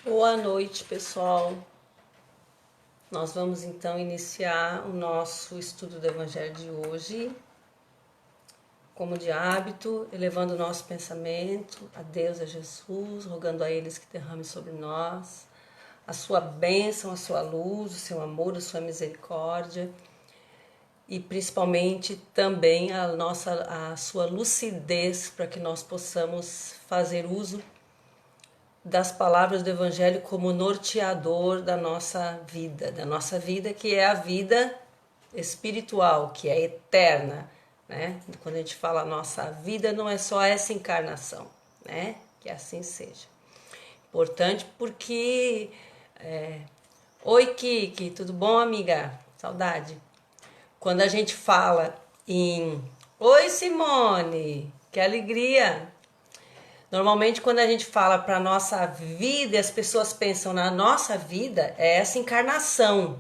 Boa noite, pessoal. Nós vamos então iniciar o nosso estudo do Evangelho de hoje, como de hábito, elevando o nosso pensamento a Deus, a Jesus, rogando a eles que derrame sobre nós a sua bênção, a sua luz, o seu amor, a sua misericórdia e principalmente também a sua lucidez para que nós possamos fazer uso das palavras do Evangelho como norteador da nossa vida que é a vida espiritual, que é eterna, né? Quando a gente fala nossa vida, não é só essa encarnação, né? Que assim seja. Importante porque... Oi, Kiki, tudo bom, amiga? Saudade. Quando a gente fala em... Oi, Simone, que alegria! Normalmente, quando a gente fala para a nossa vida e as pessoas pensam na nossa vida, é essa encarnação.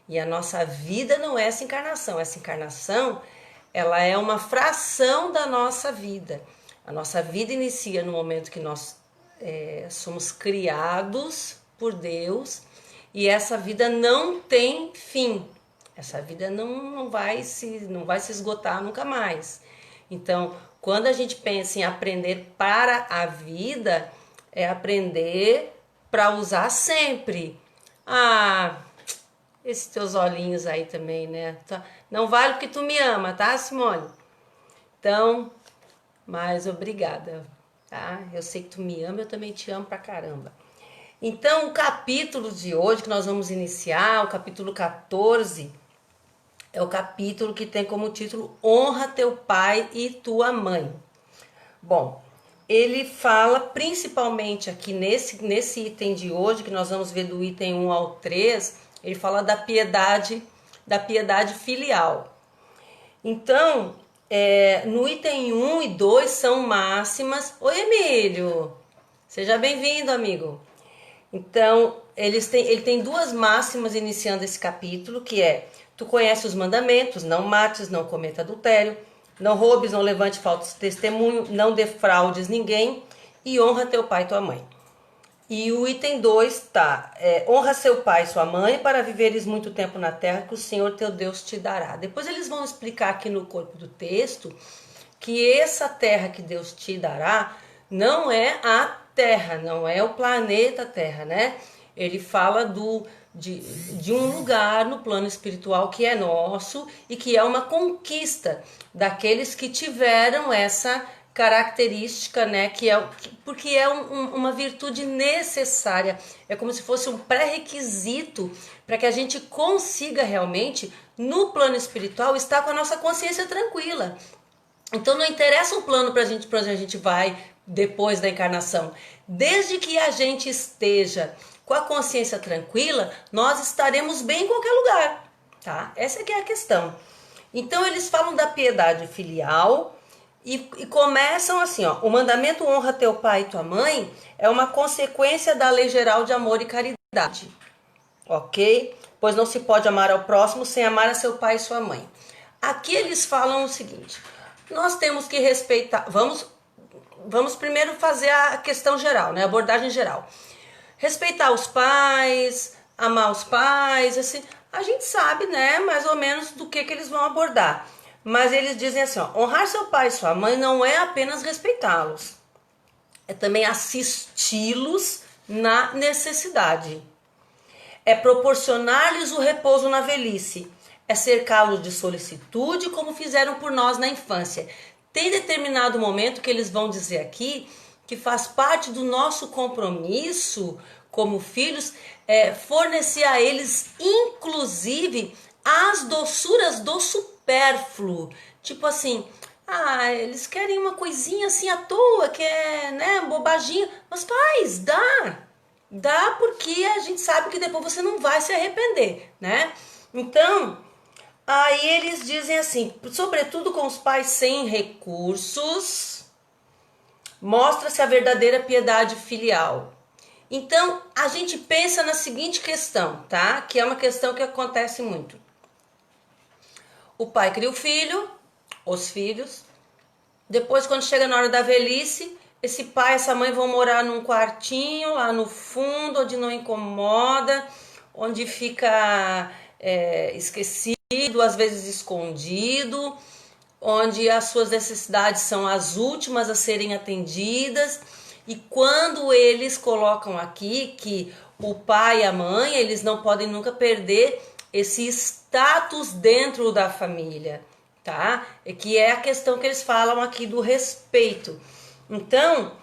E a nossa vida não é essa encarnação. Essa encarnação, ela é uma fração da nossa vida. A nossa vida inicia no momento que nós somos criados por Deus e essa vida não tem fim. Essa vida não vai se esgotar nunca mais. Então, quando a gente pensa em aprender para a vida, é aprender para usar sempre. Ah, esses teus olhinhos aí também, né? Não vale porque tu me ama, tá, Simone? Então, mas obrigada, tá? Eu sei que tu me ama, eu também te amo pra caramba. Então, o capítulo de hoje que nós vamos iniciar, o capítulo 14, é o capítulo que tem como título Honra teu pai e tua mãe. Bom, ele fala principalmente aqui nesse item de hoje, que nós vamos ver do item 1 ao 3, ele fala da piedade filial. Então, no item 1 e 2 são máximas. Oi, Emílio! Seja bem-vindo, amigo. Então, ele tem duas máximas iniciando esse capítulo, que é: tu conheces os mandamentos, não mates, não cometa adultério, não roubes, não levante falso testemunho, não defraudes ninguém e honra teu pai e tua mãe. E o item 2 tá, honra seu pai e sua mãe para viveres muito tempo na terra que o Senhor teu Deus te dará. Depois eles vão explicar aqui no corpo do texto que essa terra que Deus te dará não é a terra, não é o planeta Terra, né? Ele fala de um lugar no plano espiritual que é nosso e que é uma conquista daqueles que tiveram essa característica, né? Porque é uma virtude necessária, é como se fosse um pré-requisito para que a gente consiga realmente, no plano espiritual, estar com a nossa consciência tranquila. Então não interessa um plano para onde a gente vai depois da encarnação. Desde que a gente esteja com a consciência tranquila, nós estaremos bem em qualquer lugar, tá? Essa que é a questão. Então eles falam da piedade filial e começam assim, ó: o mandamento honra teu pai e tua mãe é uma consequência da lei geral de amor e caridade, ok? Pois não se pode amar ao próximo sem amar a seu pai e sua mãe. Aqui eles falam o seguinte: nós temos que respeitar. Vamos primeiro fazer a questão geral, né? A abordagem geral. Respeitar os pais, amar os pais, assim, a gente sabe, né, mais ou menos do que eles vão abordar. Mas eles dizem assim, ó: honrar seu pai e sua mãe não é apenas respeitá-los, é também assisti-los na necessidade. É proporcionar-lhes o repouso na velhice. É cercá-los de solicitude, como fizeram por nós na infância. Tem determinado momento que eles vão dizer aqui que faz parte do nosso compromisso como filhos fornecer a eles, inclusive, as doçuras do supérfluo. Tipo assim, eles querem uma coisinha assim à toa, que é, né, bobaginha. Mas faz, dá porque a gente sabe que depois você não vai se arrepender, né? Então, aí eles dizem assim: sobretudo com os pais sem recursos, mostra-se a verdadeira piedade filial. Então, a gente pensa na seguinte questão, tá? Que é uma questão que acontece muito. O pai cria o filho, os filhos, depois quando chega na hora da velhice, esse pai, essa mãe vão morar num quartinho lá no fundo, onde não incomoda, onde fica esquecido, às vezes escondido, onde as suas necessidades são as últimas a serem atendidas. E quando eles colocam aqui que o pai e a mãe, eles não podem nunca perder esse status dentro da família, tá? Que é a questão que eles falam aqui do respeito. Então,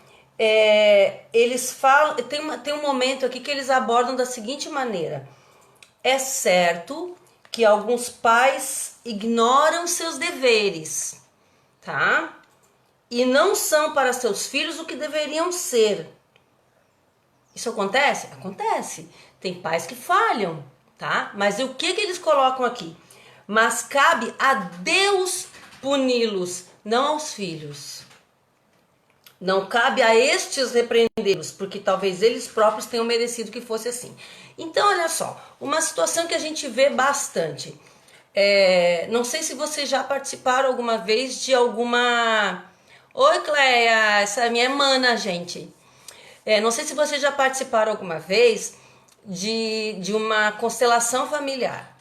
eles falam, tem um momento aqui que eles abordam da seguinte maneira: é certo que alguns pais ignoram seus deveres, tá? E não são para seus filhos o que deveriam ser. Isso acontece? Acontece. Tem pais que falham, tá? Mas o que eles colocam aqui? Mas cabe a Deus puni-los, não aos filhos. Não cabe a estes repreendê-los, porque talvez eles próprios tenham merecido que fosse assim. Então, olha só, uma situação que a gente vê bastante. Não sei se vocês já participaram alguma vez de alguma... Oi, Cleia, essa é minha mana, gente. Não sei se vocês já participaram alguma vez de uma constelação familiar.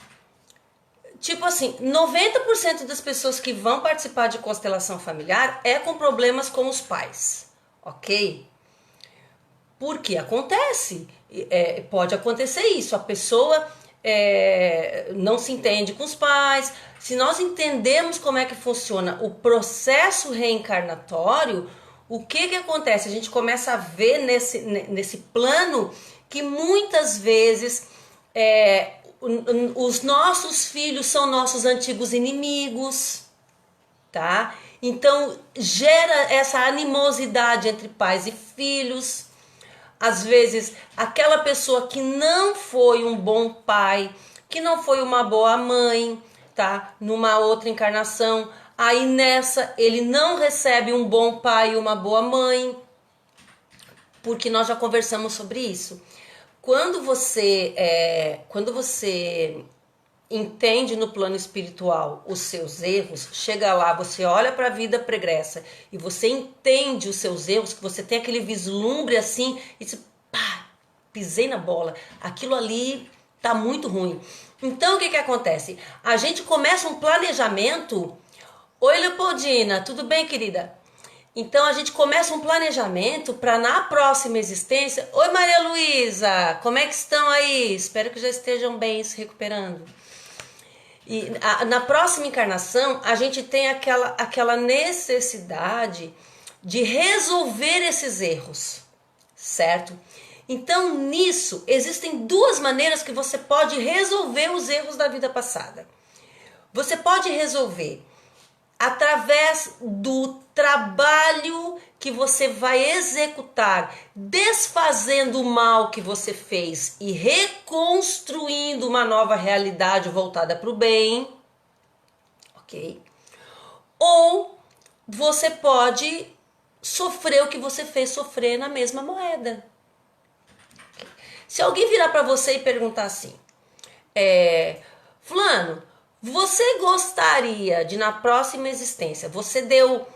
Tipo assim, 90% das pessoas que vão participar de constelação familiar é com problemas com os pais, ok? Porque acontece, pode acontecer isso, a pessoa não se entende com os pais. Se nós entendemos como é que funciona o processo reencarnatório, o que acontece? A gente começa a ver nesse plano que muitas vezes os nossos filhos são nossos antigos inimigos, tá? Então gera essa animosidade entre pais e filhos. Às vezes aquela pessoa que não foi um bom pai, que não foi uma boa mãe, tá? Numa outra encarnação, aí nessa ele não recebe um bom pai e uma boa mãe, porque nós já conversamos sobre isso. Quando você entende no plano espiritual os seus erros, chega lá, você olha para a vida pregressa e você entende os seus erros, que você tem aquele vislumbre assim e diz, pá, pisei na bola, aquilo ali tá muito ruim. Então o que acontece? A gente começa um planejamento. Oi, Leopoldina, tudo bem, querida? Então a gente começa um planejamento para na próxima existência... Oi, Maria Luísa, como é que estão aí? Espero que já estejam bem, se recuperando. E na próxima encarnação a gente tem aquela necessidade de resolver esses erros, certo? Então nisso existem duas maneiras que você pode resolver os erros da vida passada. Você pode resolver através do trabalho que você vai executar, desfazendo o mal que você fez e reconstruindo uma nova realidade voltada para o bem, ok? Ou você pode sofrer o que você fez sofrer na mesma moeda. Okay? Se alguém virar para você e perguntar assim, fulano, você gostaria de na próxima existência, você deu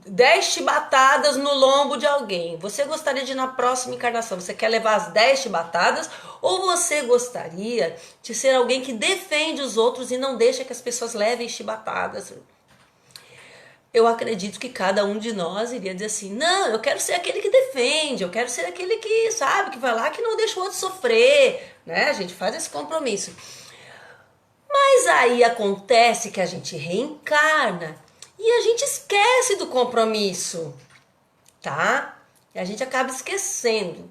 10 chibatadas no lombo de alguém, você gostaria de na próxima encarnação, você quer levar as 10 chibatadas, ou você gostaria de ser alguém que defende os outros e não deixa que as pessoas levem chibatadas? Eu acredito que cada um de nós iria dizer assim, não, eu quero ser aquele que defende, eu quero ser aquele que, sabe, que vai lá, que não deixa o outro sofrer, né? A gente faz esse compromisso. Mas aí acontece que a gente reencarna e a gente esquece do compromisso, tá? E a gente acaba esquecendo.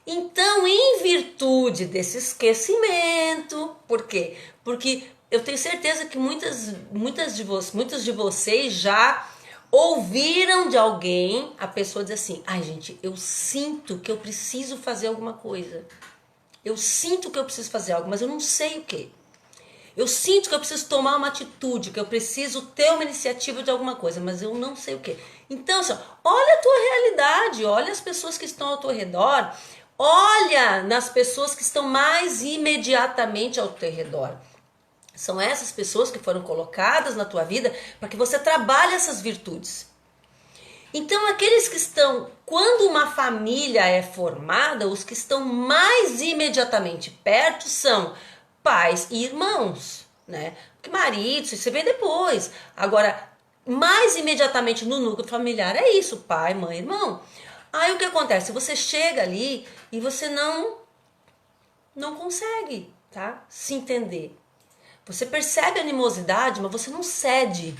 Então, em virtude desse esquecimento, por quê? Porque eu tenho certeza que muitos de vocês já ouviram de alguém a pessoa dizer assim, ai gente, eu sinto que eu preciso fazer alguma coisa. Eu sinto que eu preciso fazer algo, mas eu não sei o quê. Eu sinto que eu preciso tomar uma atitude, que eu preciso ter uma iniciativa de alguma coisa, mas eu não sei o quê. Então, assim, olha a tua realidade, olha as pessoas que estão ao teu redor, olha nas pessoas que estão mais imediatamente ao teu redor. São essas pessoas que foram colocadas na tua vida para que você trabalhe essas virtudes. Então, aqueles que estão, quando uma família é formada, os que estão mais imediatamente perto são pais e irmãos, né? Porque marido, isso você vê depois. Agora, mais imediatamente no núcleo familiar é isso, pai, mãe, irmão. Aí o que acontece? Você chega ali e você não consegue, tá? Se entender. Você percebe a animosidade, mas você não cede.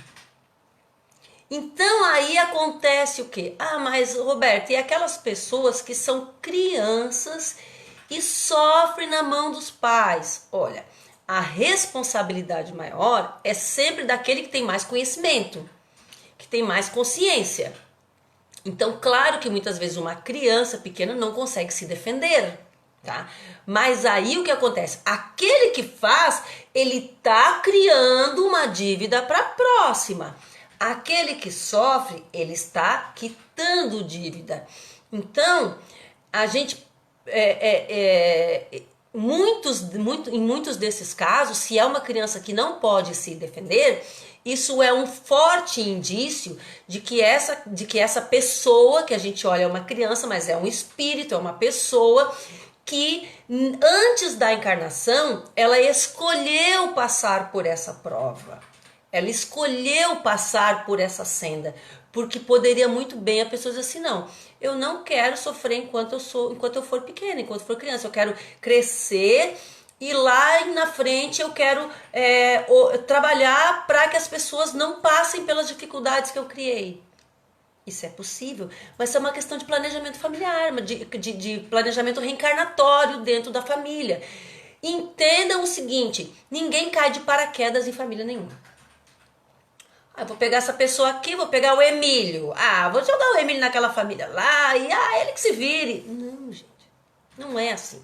Então aí acontece o quê? Ah, mas Roberto, e aquelas pessoas que são crianças e sofrem na mão dos pais? Olha, a responsabilidade maior é sempre daquele que tem mais conhecimento, que tem mais consciência. Então, claro que muitas vezes uma criança pequena não consegue se defender, tá? Mas aí o que acontece? Aquele que faz, ele tá criando uma dívida para a próxima. Aquele que sofre, ele está quitando dívida. Então, a gente em muitos desses casos, se é uma criança que não pode se defender, isso é um forte indício de que essa pessoa que a gente olha é uma criança, mas é um espírito, é uma pessoa que antes da encarnação ela escolheu passar por essa prova. Ela escolheu passar por essa senda, porque poderia muito bem a pessoa dizer assim, não, eu não quero sofrer enquanto eu for pequena, enquanto eu for criança, eu quero crescer e lá na frente eu quero trabalhar para que as pessoas não passem pelas dificuldades que eu criei. Isso é possível, mas é uma questão de planejamento familiar, de planejamento reencarnatório dentro da família. Entendam o seguinte, ninguém cai de paraquedas em família nenhuma. Ah, vou pegar essa pessoa aqui, vou pegar o Emílio. Ah, vou jogar o Emílio naquela família lá e ele que se vire. Não, gente. Não é assim.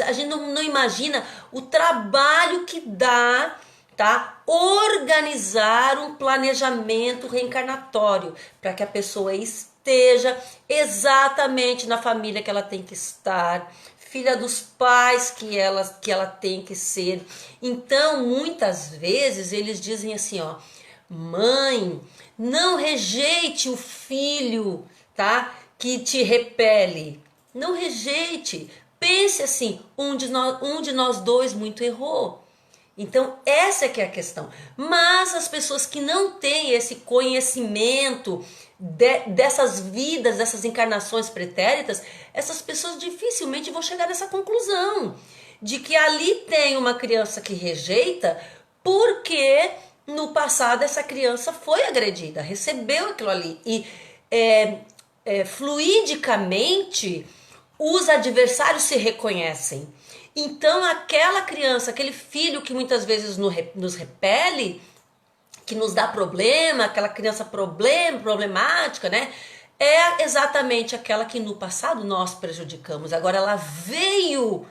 A gente não imagina o trabalho que dá, tá? Organizar um planejamento reencarnatório para que a pessoa esteja exatamente na família que ela tem que estar, filha dos pais que ela tem que ser. Então, muitas vezes eles dizem assim, ó, mãe, não rejeite o filho, tá? Que te repele. Não rejeite. Pense assim, um de nós dois muito errou. Então, essa é que é a questão. Mas as pessoas que não têm esse conhecimento dessas vidas, dessas encarnações pretéritas, essas pessoas dificilmente vão chegar nessa conclusão de que ali tem uma criança que rejeita porque no passado essa criança foi agredida, recebeu aquilo ali e fluidicamente os adversários se reconhecem. Então aquela criança, aquele filho que muitas vezes nos repele, que nos dá problema, aquela criança problemática, né? É exatamente aquela que no passado nós prejudicamos. Agora ela veio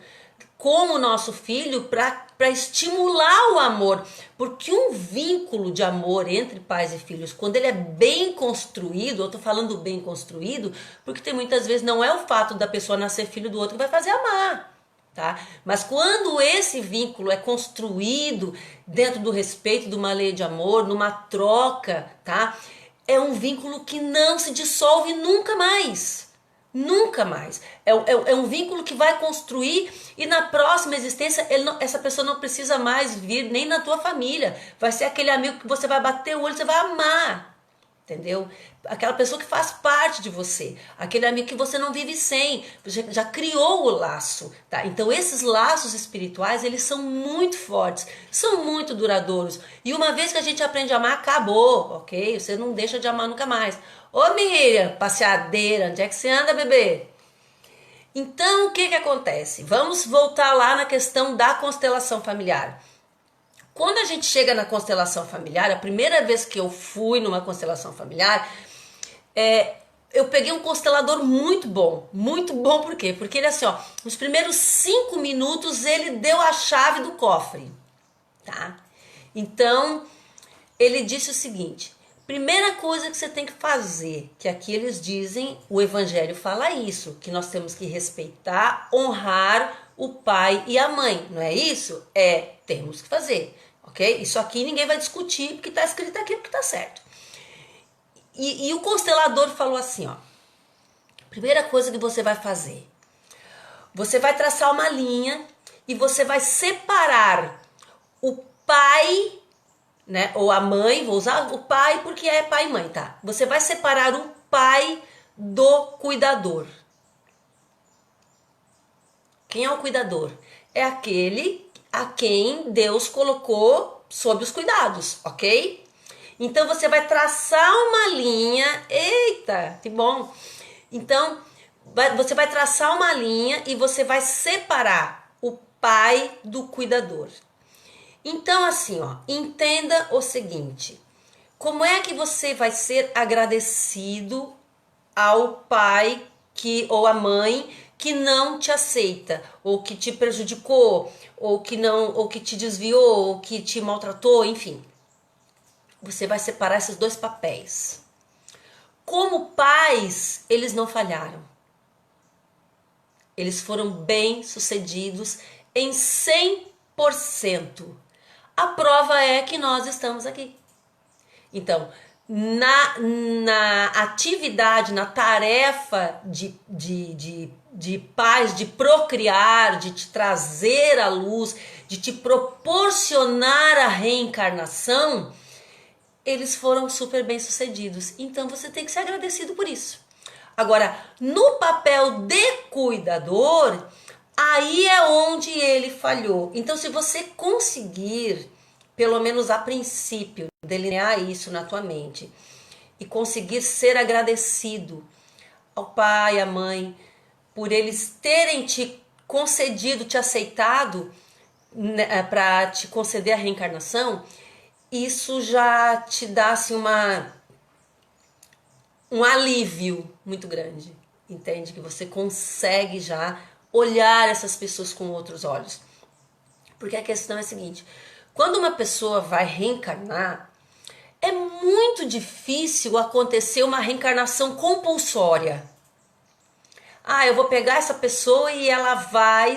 como nosso filho para estimular o amor, porque um vínculo de amor entre pais e filhos, quando ele é bem construído, eu estou falando bem construído, porque tem muitas vezes não é o fato da pessoa nascer filho do outro que vai fazer amar, tá? Mas quando esse vínculo é construído dentro do respeito, de uma lei de amor, numa troca, tá? É um vínculo que não se dissolve nunca mais. Nunca mais. É um vínculo que vai construir e na próxima existência essa pessoa não precisa mais vir nem na tua família. Vai ser aquele amigo que você vai bater o olho, você vai amar. Entendeu? Aquela pessoa que faz parte de você. Aquele amigo que você não vive sem. Você já criou o laço. Tá? Então esses laços espirituais, eles são muito fortes. São muito duradouros. E uma vez que a gente aprende a amar, acabou. Ok? Você não deixa de amar nunca mais. Ô Miriam, passeadeira, onde é que você anda, bebê? Então, o que acontece? Vamos voltar lá na questão da constelação familiar. Quando a gente chega na constelação familiar, a primeira vez que eu fui numa constelação familiar, eu peguei um constelador muito bom. Muito bom por quê? Porque ele assim, ó, nos primeiros 5 minutos ele deu a chave do cofre, tá? Então, ele disse o seguinte: primeira coisa que você tem que fazer, que aqui eles dizem, o Evangelho fala isso, que nós temos que respeitar, honrar o pai e a mãe, não é isso? Temos que fazer, ok? Isso aqui ninguém vai discutir, porque está escrito aqui, porque está certo. E o constelador falou assim, ó. Primeira coisa que você vai fazer. Você vai traçar uma linha e você vai separar o pai, né, ou a mãe, vou usar o pai porque é pai e mãe, tá? Você vai separar o pai do cuidador. Quem é o cuidador? É aquele a quem Deus colocou sob os cuidados, ok? Então você vai traçar uma linha, eita, que bom! Então você vai traçar uma linha e você vai separar o pai do cuidador. Então assim, ó, entenda o seguinte: como é que você vai ser agradecido ao pai ou a mãe que não te aceita, ou que te prejudicou, ou que te desviou, ou que te maltratou, enfim. Você vai separar esses dois papéis. Como pais, eles não falharam. Eles foram bem-sucedidos em 100%. A prova é que nós estamos aqui. Então, na atividade, na tarefa de pais, de procriar, de te trazer à luz, de te proporcionar a reencarnação, eles foram super bem sucedidos. Então você tem que ser agradecido por isso. Agora, no papel de cuidador, aí é onde ele falhou. Então, se você conseguir, pelo menos a princípio, delinear isso na tua mente e conseguir ser agradecido ao pai, à mãe, por eles terem te concedido, te aceitado, né, para te conceder a reencarnação, isso já te dá assim, um alívio muito grande, entende? Que você consegue já olhar essas pessoas com outros olhos. Porque a questão é a seguinte: quando uma pessoa vai reencarnar, é muito difícil acontecer uma reencarnação compulsória. Ah, eu vou pegar essa pessoa e ela vai,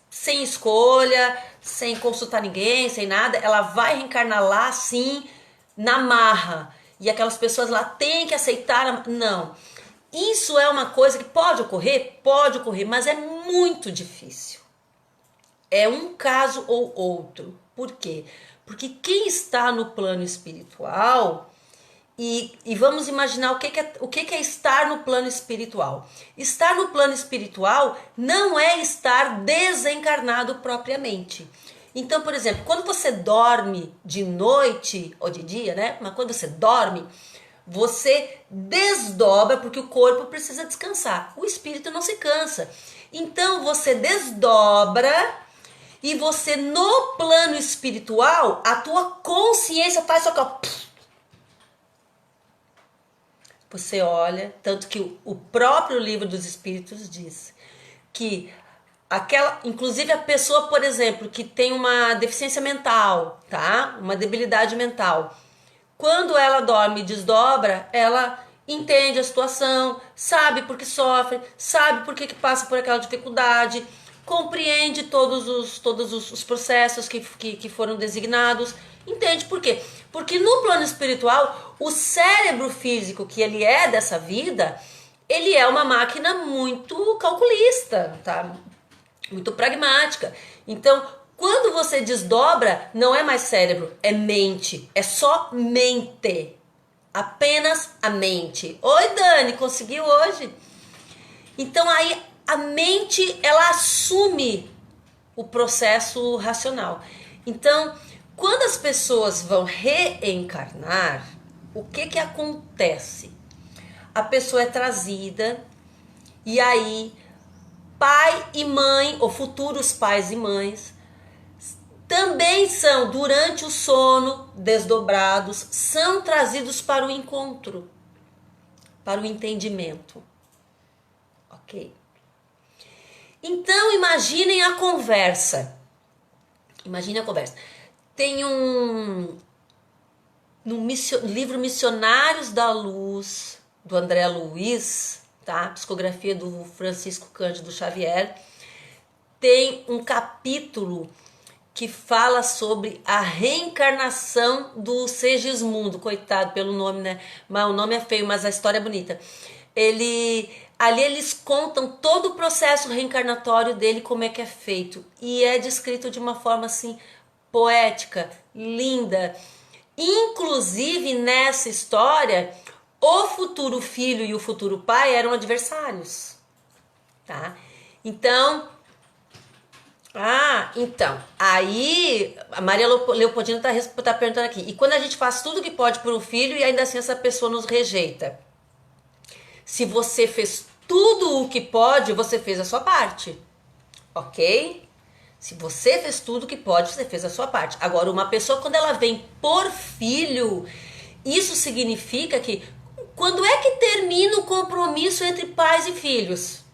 sem escolha, sem consultar ninguém, sem nada, ela vai reencarnar lá assim, na marra. E aquelas pessoas lá têm que aceitar. Não. Isso é uma coisa que pode ocorrer? Pode ocorrer, mas é muito difícil. É um caso ou outro. Por quê? Porque quem está no plano espiritual, e vamos imaginar o que é estar no plano espiritual. Estar no plano espiritual não é estar desencarnado propriamente. Então, por exemplo, quando você dorme de noite ou de dia, né? Mas quando você dorme, você desdobra porque o corpo precisa descansar. O espírito não se cansa. Então, você desdobra e você, no plano espiritual, a tua consciência faz só que você olha, tanto que o próprio livro dos Espíritos diz que inclusive a pessoa, por exemplo, que tem uma deficiência mental, tá? Uma debilidade mental. Quando ela dorme e desdobra, ela entende a situação, sabe por que sofre, sabe por que passa por aquela dificuldade, compreende todos os processos que foram designados. Entende por quê? Porque no plano espiritual, o cérebro físico que ele é dessa vida, ele é uma máquina muito calculista, tá? Muito pragmática. Então, quando você desdobra, não é mais cérebro, é mente. É só mente. Apenas a mente. Oi, Dani, conseguiu hoje? Então, aí a mente, ela assume o processo racional. Então, quando as pessoas vão reencarnar, o que acontece? A pessoa é trazida e aí pai e mãe, ou futuros pais e mães, também são, durante o sono, desdobrados, são trazidos para o encontro, para o entendimento. Ok? Então, imaginem a conversa. Imagine a conversa. Tem no livro Missionários da Luz, do André Luiz, tá? Psicografia do Francisco Cândido Xavier, tem um capítulo que fala sobre a reencarnação do Segismundo, coitado pelo nome, né? Mas o nome é feio, mas a história é bonita. Ali eles contam todo o processo reencarnatório dele, como é que é feito. E é descrito de uma forma assim, poética, linda. Inclusive, nessa história, o futuro filho e o futuro pai eram adversários. Tá? Então, aí a Maria Leopoldina tá perguntando aqui. E quando a gente faz tudo que pode por um filho e ainda assim essa pessoa nos rejeita? Se você fez tudo o que pode, você fez a sua parte, ok? Se você fez tudo o que pode, você fez a sua parte. Agora, uma pessoa, quando ela vem por filho, isso significa que quando é que termina o compromisso entre pais e filhos?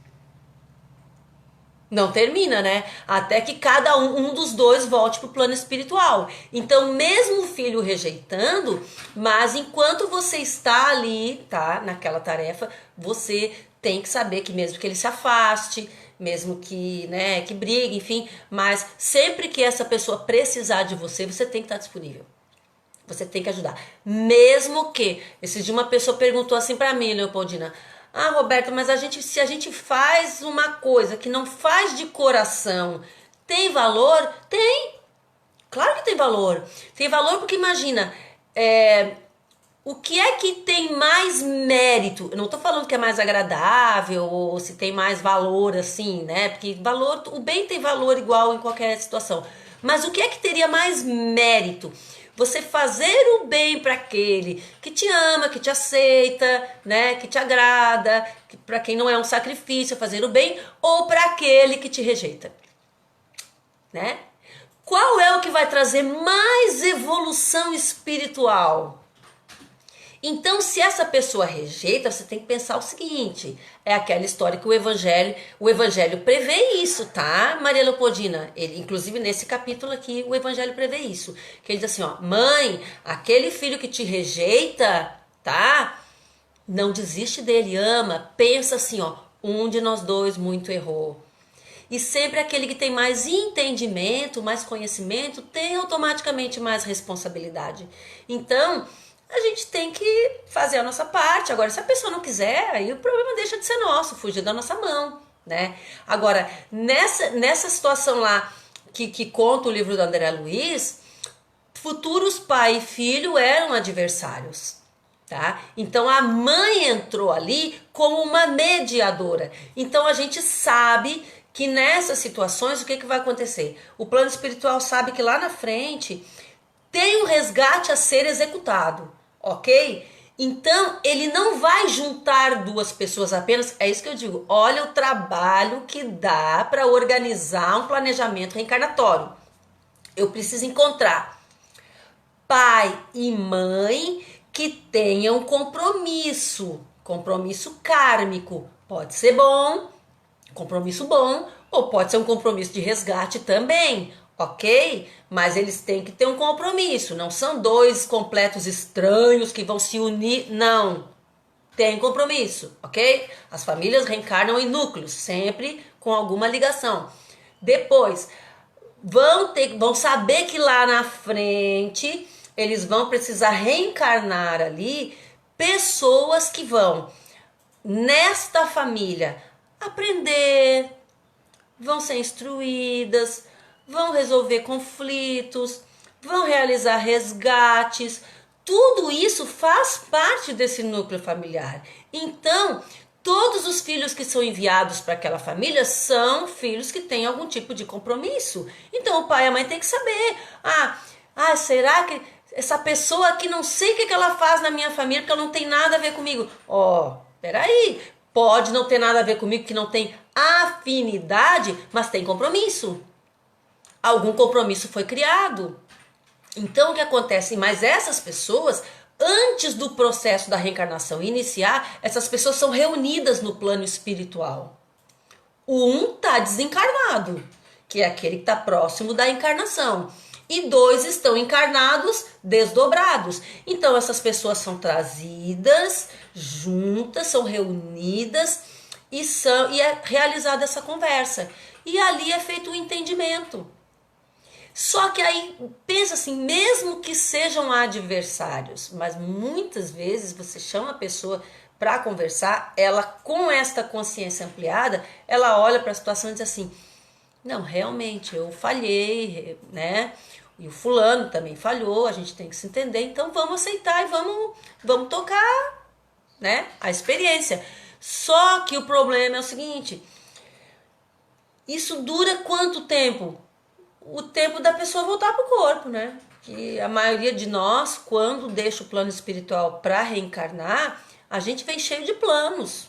Não termina, né? Até que cada um dos dois volte para o plano espiritual. Então, mesmo o filho rejeitando, mas enquanto você está ali, tá, naquela tarefa, você tem que saber que mesmo que ele se afaste, mesmo que, né, que brigue, enfim, mas sempre que essa pessoa precisar de você, você tem que estar disponível. Você tem que ajudar. Mesmo que, esses dias uma pessoa perguntou assim para mim, Leopoldina: ah, Roberto, mas se a gente faz uma coisa que não faz de coração, tem valor? Tem. Claro que tem valor. Tem valor porque imagina, o que é que tem mais mérito? Eu não tô falando que é mais agradável ou se tem mais valor assim, né? Porque valor, o bem tem valor igual em qualquer situação. Mas o que é que teria mais mérito? Você fazer o bem para aquele que te ama, que te aceita, né, que te agrada, que para quem não é um sacrifício fazer o bem, ou para aquele que te rejeita, né? Qual é o que vai trazer mais evolução espiritual? Então, se essa pessoa rejeita, você tem que pensar o seguinte: é aquela história que o evangelho prevê isso, tá, Maria Leopoldina? Ele, inclusive nesse capítulo aqui, o evangelho prevê isso. Que ele diz assim, ó: mãe, aquele filho que te rejeita, tá? Não desiste dele, ama, pensa assim, ó: um de nós dois muito errou. E sempre aquele que tem mais entendimento, mais conhecimento, tem automaticamente mais responsabilidade. Então, a gente tem que fazer a nossa parte. Agora, se a pessoa não quiser, aí o problema deixa de ser nosso, fugir da nossa mão, né? Agora, nessa situação lá que conta o livro do André Luiz, futuros pai e filho eram adversários, tá? Então a mãe entrou ali como uma mediadora. Então a gente sabe que nessas situações o que vai acontecer? O plano espiritual sabe que lá na frente tem um resgate a ser executado, ok? Então, ele não vai juntar duas pessoas apenas, é isso que eu digo, olha o trabalho que dá para organizar um planejamento reencarnatório. Eu preciso encontrar pai e mãe que tenham compromisso kármico. Pode ser bom, compromisso bom, ou pode ser um compromisso de resgate também, ok? Mas eles têm que ter um compromisso, não são dois completos estranhos que vão se unir, não. Tem compromisso, ok? As famílias reencarnam em núcleos, sempre com alguma ligação. Depois, vão saber que lá na frente eles vão precisar reencarnar ali pessoas que vão, nesta família, aprender, vão ser instruídas, vão resolver conflitos, vão realizar resgates. Tudo isso faz parte desse núcleo familiar. Então, todos os filhos que são enviados para aquela família são filhos que têm algum tipo de compromisso. Então, o pai e a mãe têm que saber. Será que essa pessoa aqui, não sei o que ela faz na minha família, porque ela não tem nada a ver comigo. Peraí. Pode não ter nada a ver comigo, que não tem afinidade, mas tem compromisso. Algum compromisso foi criado. Então, o que acontece? Mas essas pessoas, antes do processo da reencarnação iniciar, essas pessoas são reunidas no plano espiritual. Um está desencarnado, que é aquele que está próximo da encarnação. E dois estão encarnados, desdobrados. Então, essas pessoas são trazidas juntas, são reunidas e é realizada essa conversa. E ali é feito o entendimento. Só que aí, pensa assim, mesmo que sejam adversários, mas muitas vezes você chama a pessoa para conversar, ela com esta consciência ampliada, ela olha para a situação e diz assim, não, realmente, eu falhei, né? E o fulano também falhou, a gente tem que se entender, então vamos aceitar e vamos tocar, né, a experiência. Só que o problema é o seguinte, isso dura quanto tempo? O tempo da pessoa voltar para o corpo, né? Que a maioria de nós, quando deixa o plano espiritual para reencarnar, a gente vem cheio de planos.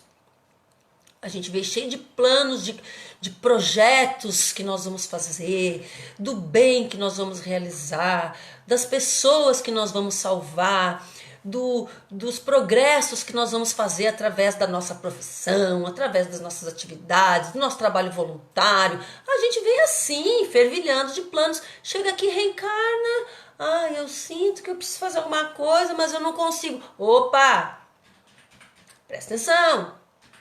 A gente vem cheio de planos, de projetos que nós vamos fazer, do bem que nós vamos realizar, das pessoas que nós vamos salvar, dos progressos que nós vamos fazer através da nossa profissão, através das nossas atividades, do nosso trabalho voluntário. A gente vem assim, fervilhando de planos. Chega aqui, reencarna. Ah, eu sinto que eu preciso fazer alguma coisa, mas eu não consigo. Opa! Presta atenção,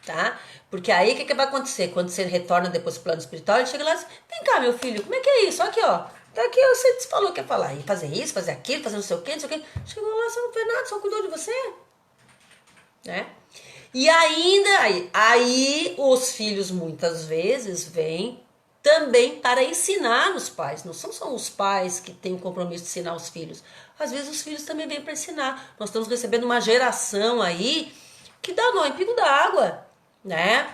tá? Porque aí o que vai acontecer? Quando você retorna depois pro plano espiritual, ele chega lá e diz, vem cá, meu filho, como é que é isso? Aqui, ó. Tá aqui, você falou que ia falar. E fazer isso, fazer aquilo, fazer não sei o quê, não sei o quê. Chegou lá, você não fez nada, só cuidou de você. Né? E ainda, aí os filhos muitas vezes vêm também para ensinar os pais. Não são só os pais que têm o compromisso de ensinar os filhos. Às vezes os filhos também vêm para ensinar. Nós estamos recebendo uma geração aí que dá nó em pingo d'água, né?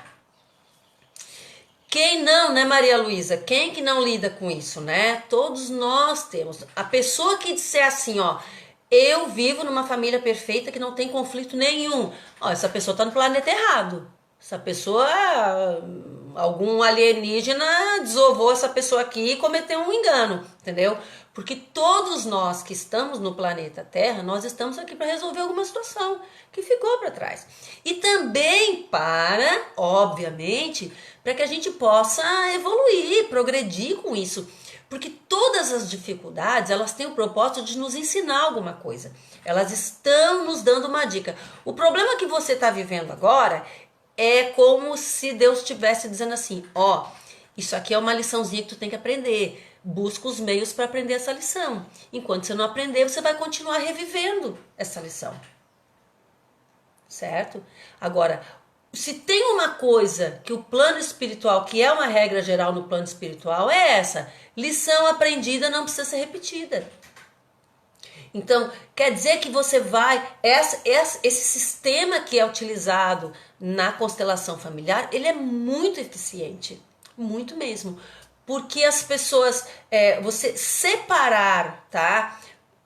Quem não, né, Maria Luísa? Quem que não lida com isso, né? Todos nós temos. A pessoa que disser assim, ó, eu vivo numa família perfeita que não tem conflito nenhum. Ó, essa pessoa tá no planeta errado. Essa pessoa, algum alienígena desovou essa pessoa aqui e cometeu um engano, entendeu? Porque todos nós que estamos no planeta Terra, nós estamos aqui para resolver alguma situação que ficou para trás. E também para, obviamente, para que a gente possa evoluir, progredir com isso. Porque todas as dificuldades, elas têm o propósito de nos ensinar alguma coisa. Elas estão nos dando uma dica. O problema que você está vivendo agora é como se Deus estivesse dizendo assim, ó, isso aqui é uma liçãozinha que tu tem que aprender. Busca os meios para aprender essa lição. Enquanto você não aprender, você vai continuar revivendo essa lição. Certo? Agora, se tem uma coisa que o plano espiritual, que é uma regra geral no plano espiritual, é essa. Lição aprendida não precisa ser repetida. Então, quer dizer que você vai... Esse sistema que é utilizado na constelação familiar, ele é muito eficiente. Muito mesmo. Porque as pessoas... você separar, tá?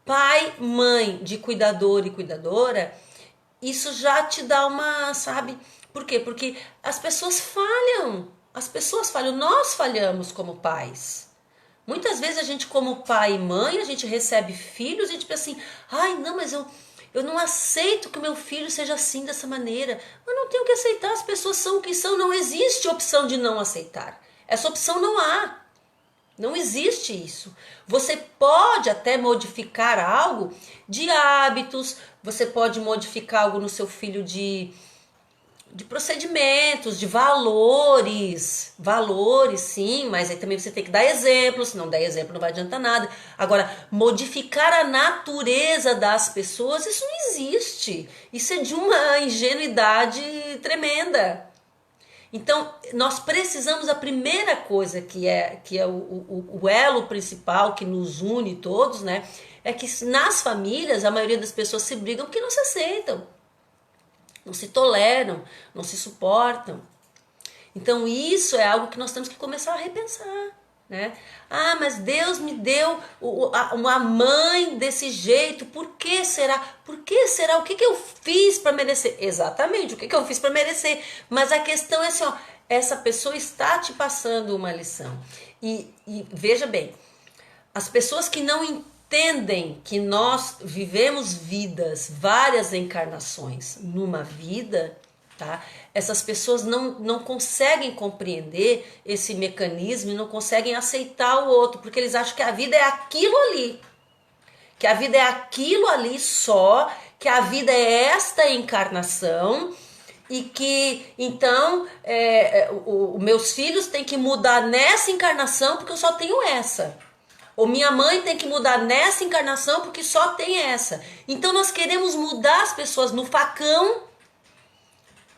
Pai, mãe de cuidador e cuidadora, isso já te dá uma, sabe... Por quê? Porque as pessoas falham. As pessoas falham. Nós falhamos como pais. Muitas vezes a gente, como pai e mãe, a gente recebe filhos e a gente pensa assim, ai, não, mas eu não aceito que o meu filho seja assim, dessa maneira. Mas não tenho que aceitar, as pessoas são o que são. Não existe opção de não aceitar. Essa opção não há. Não existe isso. Você pode até modificar algo de hábitos, você pode modificar algo no seu filho de procedimentos, de valores, sim, mas aí também você tem que dar exemplo, se não der exemplo não vai adiantar nada. Agora, modificar a natureza das pessoas, isso não existe, isso é de uma ingenuidade tremenda. Então, nós precisamos, a primeira coisa que é o elo principal que nos une todos, né, é que nas famílias a maioria das pessoas se brigam porque não se aceitam. Não se toleram, não se suportam. Então isso é algo que nós temos que começar a repensar, né? Ah, mas Deus me deu uma mãe desse jeito, por que será? Por que será? O que eu fiz para merecer? Exatamente, o que eu fiz para merecer? Mas a questão é assim, ó, essa pessoa está te passando uma lição. E veja bem, as pessoas que não entendem que nós vivemos vidas, várias encarnações numa vida, tá? Essas pessoas não conseguem compreender esse mecanismo e não conseguem aceitar o outro, porque eles acham que a vida é aquilo ali. Que a vida é aquilo ali só, que a vida é esta encarnação e que, então, os meus filhos têm que mudar nessa encarnação porque eu só tenho essa. Ou minha mãe tem que mudar nessa encarnação porque só tem essa. Então nós queremos mudar as pessoas no facão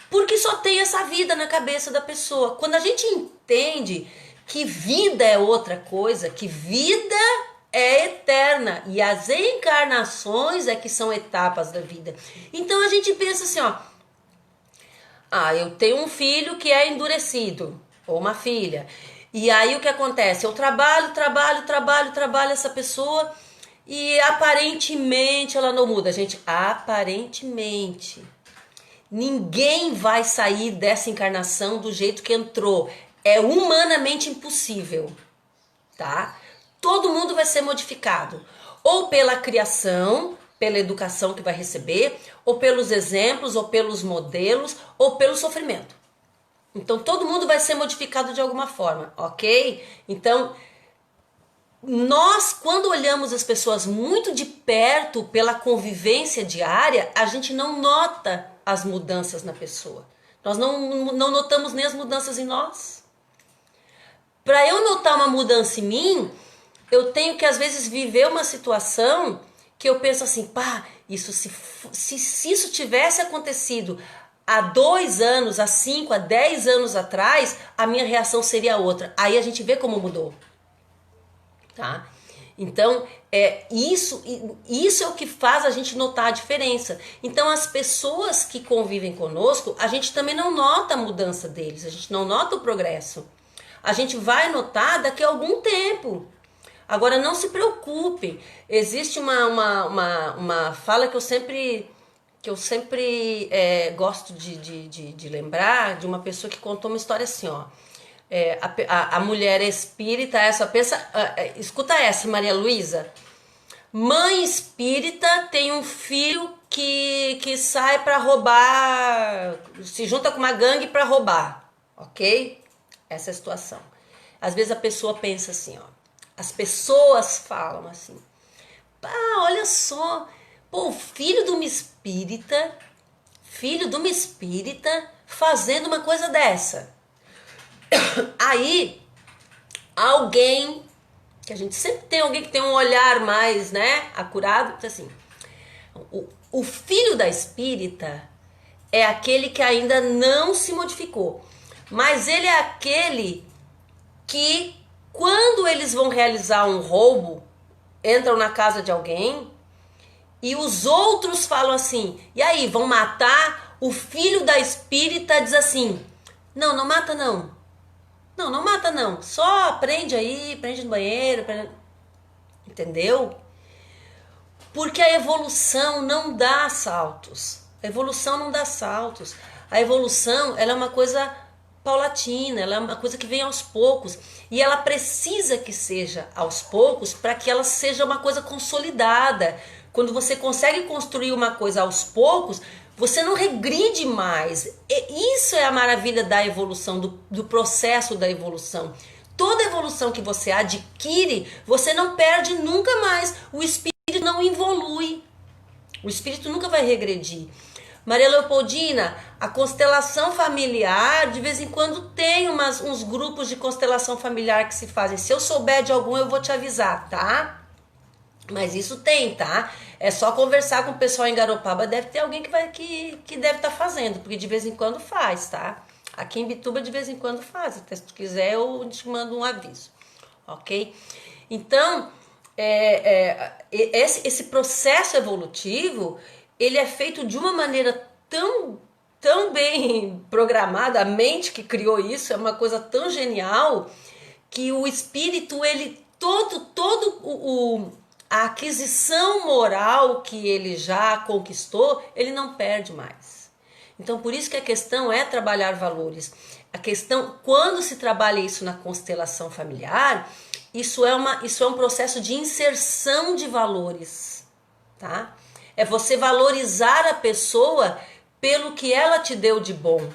porque só tem essa vida na cabeça da pessoa. Quando a gente entende que vida é outra coisa, que vida é eterna e as encarnações é que são etapas da vida. Então a gente pensa assim, ó, eu tenho um filho que é endurecido, ou uma filha. E aí o que acontece? Eu trabalho essa pessoa e aparentemente ela não muda. Gente, aparentemente. Ninguém vai sair dessa encarnação do jeito que entrou. É humanamente impossível, tá? Todo mundo vai ser modificado. Ou pela criação, pela educação que vai receber, ou pelos exemplos, ou pelos modelos, ou pelo sofrimento. Então todo mundo vai ser modificado de alguma forma, ok? Então nós, quando olhamos as pessoas muito de perto pela convivência diária, a gente não nota as mudanças na pessoa. Nós não notamos nem as mudanças em nós. Para eu notar uma mudança em mim, eu tenho que às vezes viver uma situação que eu penso assim, isso se isso tivesse acontecido há 2 anos, há 5, há 10 anos atrás, a minha reação seria outra. Aí a gente vê como mudou. Tá? Então, isso é o que faz a gente notar a diferença. Então, as pessoas que convivem conosco, a gente também não nota a mudança deles, a gente não nota o progresso. A gente vai notar daqui a algum tempo. Agora, não se preocupem, existe uma fala que eu sempre gosto de lembrar, de uma pessoa que contou uma história assim, ó. A mulher espírita, escuta essa, Maria Luísa. Mãe espírita tem um filho que sai para roubar, se junta com uma gangue para roubar, ok? Essa é a situação. Às vezes a pessoa pensa assim, ó. As pessoas falam assim, olha só, o filho de uma espírita fazendo uma coisa dessa. Aí, alguém, que a gente sempre tem alguém que tem um olhar mais, né, acurado, assim, o filho da espírita é aquele que ainda não se modificou, mas ele é aquele que, quando eles vão realizar um roubo, entram na casa de alguém e os outros falam assim, e aí, vão matar? O filho da espírita diz assim, não mata não. Não mata não, só prende aí, prende no banheiro, entendeu? Porque a evolução não dá saltos, a evolução ela é uma coisa paulatina, ela é uma coisa que vem aos poucos, e ela precisa que seja aos poucos para que ela seja uma coisa consolidada. Quando você consegue construir uma coisa aos poucos, você não regride mais. Isso é a maravilha da evolução, do processo da evolução. Toda evolução que você adquire, você não perde nunca mais. O espírito não evolui. O espírito nunca vai regredir. Maria Leopoldina, a constelação familiar, de vez em quando tem uns grupos de constelação familiar que se fazem. Se eu souber de algum, eu vou te avisar, tá? Mas isso tem, tá? É só conversar com o pessoal em Garopaba, deve ter alguém que deve estar fazendo, porque de vez em quando faz, tá? Aqui em Bituba de vez em quando faz, até se tu quiser eu te mando um aviso, ok? Então, esse processo evolutivo, ele é feito de uma maneira tão bem programada, a mente que criou isso é uma coisa tão genial, que o espírito, ele a aquisição moral que ele já conquistou, ele não perde mais. Então, por isso que a questão é trabalhar valores. A questão, quando se trabalha isso na constelação familiar, isso é um processo de inserção de valores, tá? É você valorizar a pessoa pelo que ela te deu de bom.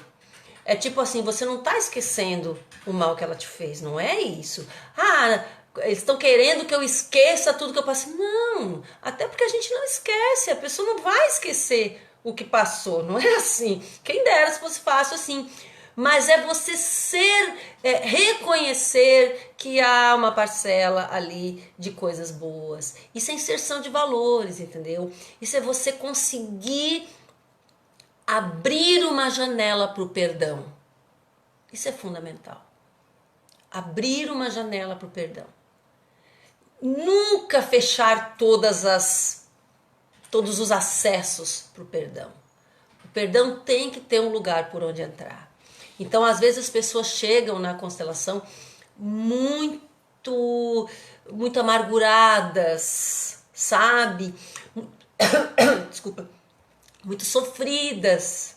É tipo assim, você não está esquecendo o mal que ela te fez, não é isso. Eles estão querendo que eu esqueça tudo que eu passei. Não, até porque a gente não esquece, a pessoa não vai esquecer o que passou, não é assim. Quem dera se fosse fácil assim. mas é você reconhecer que há uma parcela ali de coisas boas. Isso é inserção de valores, entendeu? Isso é você conseguir abrir uma janela para o perdão. Isso é fundamental. Abrir uma janela para o perdão. Nunca fechar todos os acessos para o perdão. O perdão tem que ter um lugar por onde entrar. Então, às vezes, as pessoas chegam na constelação muito amarguradas, sabe? Desculpa. Muito sofridas,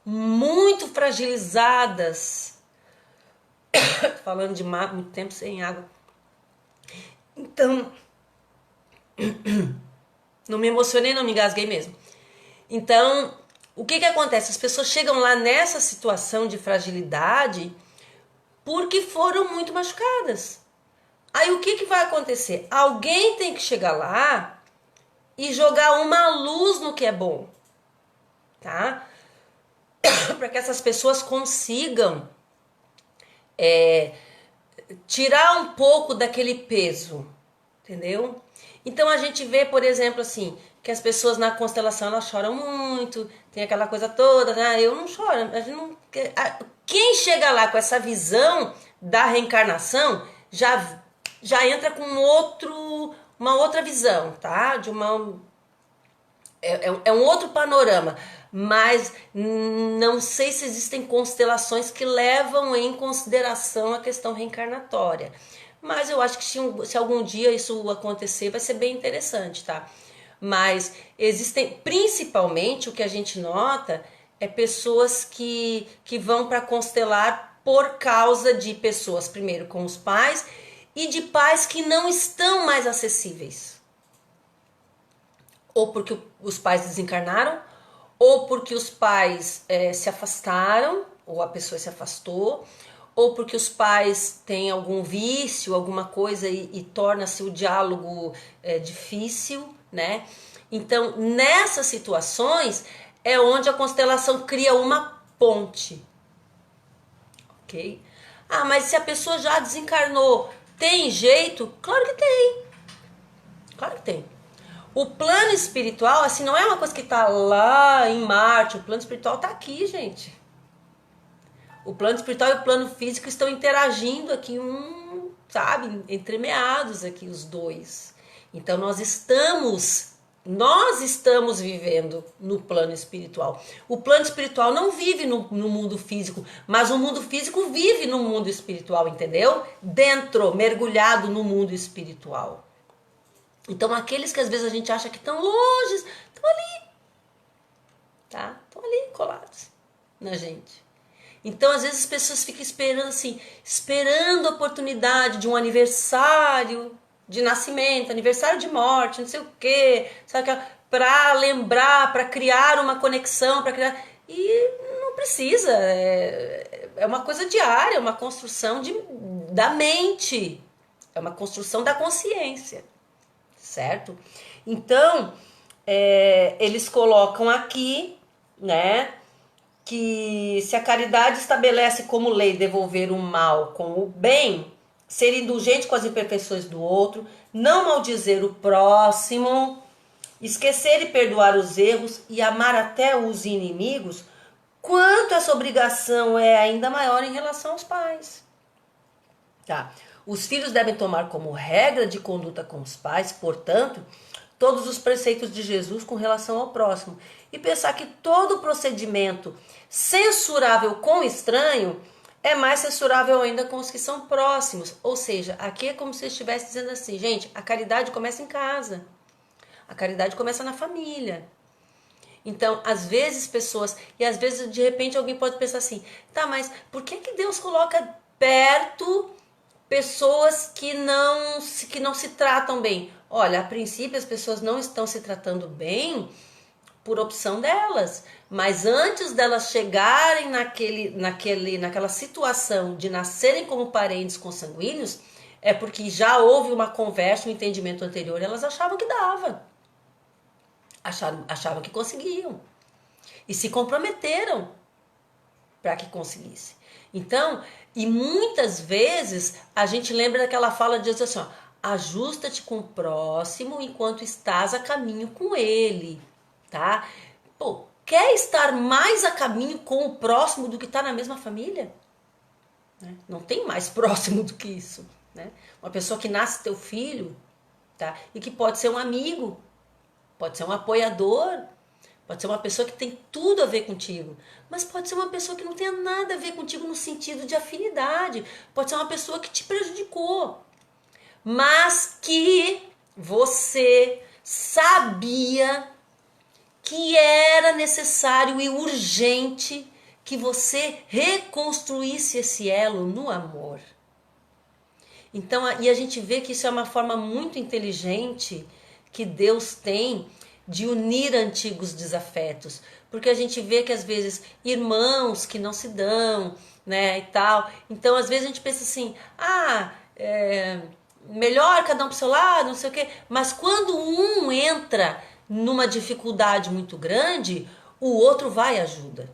muito fragilizadas. Falando de muito tempo sem água. Então, não me emocionei, não me engasguei mesmo. Então, o que acontece? As pessoas chegam lá nessa situação de fragilidade porque foram muito machucadas. Aí o que vai acontecer? Alguém tem que chegar lá e jogar uma luz no que é bom, tá? Para que essas pessoas consigam tirar um pouco daquele peso, entendeu? Então a gente vê, por exemplo, assim, que as pessoas na constelação elas choram muito, tem aquela coisa toda, né? Eu não choro, a gente não, quem chega lá com essa visão da reencarnação já entra com uma outra visão, tá? É um outro panorama, mas não sei se existem constelações que levam em consideração a questão reencarnatória. Mas eu acho que se algum dia isso acontecer, vai ser bem interessante, tá? Mas existem, principalmente, o que a gente nota é pessoas que vão para constelar por causa de pessoas, primeiro, com os pais, e de pais que não estão mais acessíveis. Ou porque os pais desencarnaram, ou porque os pais se afastaram, ou a pessoa se afastou, ou porque os pais têm algum vício, alguma coisa e torna-se o diálogo difícil, né? Então, nessas situações é onde a constelação cria uma ponte, ok? Ah, mas se a pessoa já desencarnou, tem jeito? Claro que tem, claro que tem. O plano espiritual, assim, não é uma coisa que tá lá em Marte. O plano espiritual tá aqui, gente. O plano espiritual e o plano físico estão interagindo aqui, sabe, entremeados aqui os dois. Então nós estamos vivendo no plano espiritual. O plano espiritual não vive no mundo físico, mas o mundo físico vive no mundo espiritual, entendeu? Dentro, mergulhado no mundo espiritual. Então, aqueles que às vezes a gente acha que estão longe, estão ali, tá? Estão ali colados na gente. Então, às vezes as pessoas ficam esperando assim, esperando a oportunidade de um aniversário de nascimento, aniversário de morte, não sei o quê, sabe? Para lembrar, para criar uma conexão, para criar... E não precisa, é uma coisa diária, é uma construção da mente, é uma construção da consciência. Certo? Então, eles colocam aqui, né, que se a caridade estabelece como lei devolver o mal com o bem, ser indulgente com as imperfeições do outro, não maldizer o próximo, esquecer e perdoar os erros e amar até os inimigos, quanto essa obrigação é ainda maior em relação aos pais. Tá? Os filhos devem tomar como regra de conduta com os pais, portanto, todos os preceitos de Jesus com relação ao próximo. E pensar que todo procedimento censurável com o estranho é mais censurável ainda com os que são próximos. Ou seja, aqui é como se estivesse dizendo assim, gente, a caridade começa em casa. A caridade começa na família. Então, às vezes pessoas, e às vezes de repente alguém pode pensar assim, tá, mas por que Deus coloca perto pessoas que não se tratam bem? Olha, a princípio as pessoas não estão se tratando bem por opção delas, mas antes delas chegarem naquela situação de nascerem como parentes consanguíneos, é porque já houve uma conversa, um entendimento anterior, e elas achavam que dava, achavam que conseguiam e se comprometeram. para que conseguisse. Então, e muitas vezes a gente lembra daquela fala de Jesus assim, ó, ajusta-te com o próximo enquanto estás a caminho com ele, tá? Pô, quer estar mais a caminho com o próximo do que está na mesma família? Né? Não tem mais próximo do que isso, né? Uma pessoa que nasce teu filho, tá? E que pode ser um amigo, pode ser um apoiador, pode ser uma pessoa que tem tudo a ver contigo, mas pode ser uma pessoa que não tenha nada a ver contigo no sentido de afinidade, pode ser uma pessoa que te prejudicou, mas que você sabia que era necessário e urgente que você reconstruísse esse elo no amor. Então, e a gente vê que isso é uma forma muito inteligente que Deus tem de unir antigos desafetos, porque a gente vê que às vezes irmãos que não se dão, né, e tal, então às vezes a gente pensa assim, melhor cada um pro seu lado, não sei o quê, mas quando um entra numa dificuldade muito grande, o outro vai e ajuda,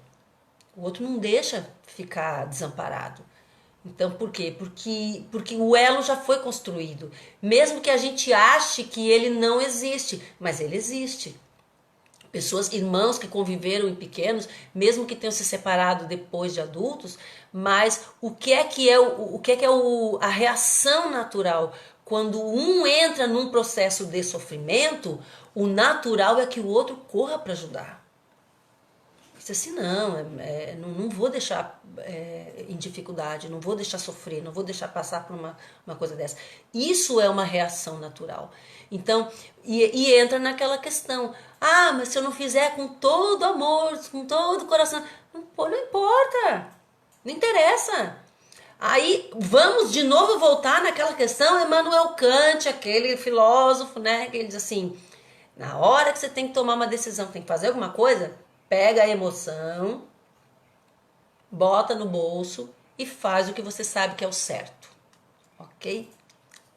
o outro não deixa ficar desamparado. Então, por quê? Porque o elo já foi construído. Mesmo que a gente ache que ele não existe, mas ele existe. Pessoas, irmãos que conviveram em pequenos, mesmo que tenham se separado depois de adultos, mas o que é a reação natural? Quando um entra num processo de sofrimento, o natural é que o outro corra para ajudar. Assim, não vou deixar em dificuldade, não vou deixar sofrer, não vou deixar passar por uma coisa dessa. Isso é uma reação natural. Então, e entra naquela questão, mas se eu não fizer com todo amor, com todo o coração, não importa, não interessa. Aí vamos de novo voltar naquela questão, Immanuel Kant, aquele filósofo, né, que ele diz assim, na hora que você tem que tomar uma decisão, tem que fazer alguma coisa, pega a emoção, bota no bolso e faz o que você sabe que é o certo, ok?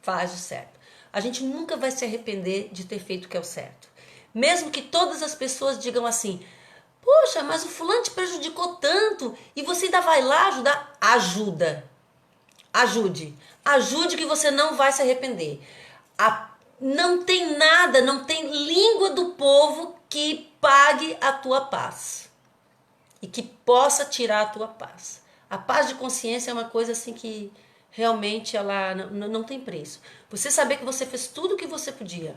Faz o certo. A gente nunca vai se arrepender de ter feito o que é o certo. Mesmo que todas as pessoas digam assim, poxa, mas o fulano te prejudicou tanto e você ainda vai lá ajudar? Ajude que você não vai se arrepender. Não tem nada, não tem língua do povo que pague a tua paz e que possa tirar a tua paz. A paz de consciência é uma coisa assim que realmente ela não tem preço. Você saber que você fez tudo o que você podia,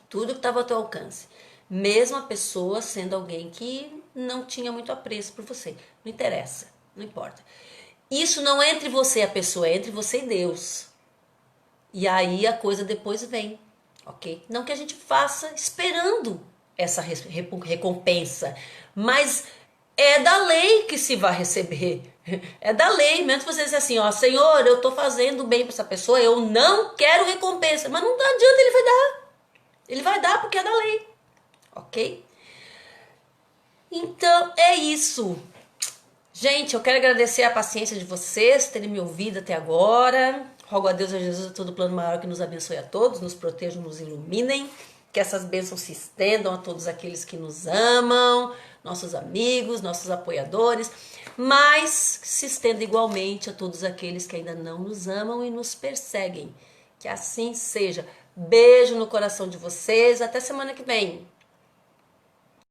tudo que estava ao teu alcance, mesmo a pessoa sendo alguém que não tinha muito apreço por você. Não interessa, não importa. Isso não é entre você e a pessoa, é entre você e Deus. E aí a coisa depois vem, ok? Não que a gente faça esperando essa recompensa, mas é da lei que se vai receber. É da lei, mesmo você dizer assim, ó, Senhor, eu tô fazendo bem para essa pessoa, eu não quero recompensa, mas não adianta, ele vai dar. Ele vai dar porque é da lei, ok? Então é isso. Gente, eu quero agradecer a paciência de vocês, terem me ouvido até agora. Rogo a Deus e a Jesus a todo plano maior que nos abençoe a todos, nos protejam, nos iluminem, que essas bênçãos se estendam a todos aqueles que nos amam, nossos amigos, nossos apoiadores, mas se estenda igualmente a todos aqueles que ainda não nos amam e nos perseguem. Que assim seja. Beijo no coração de vocês, até semana que vem.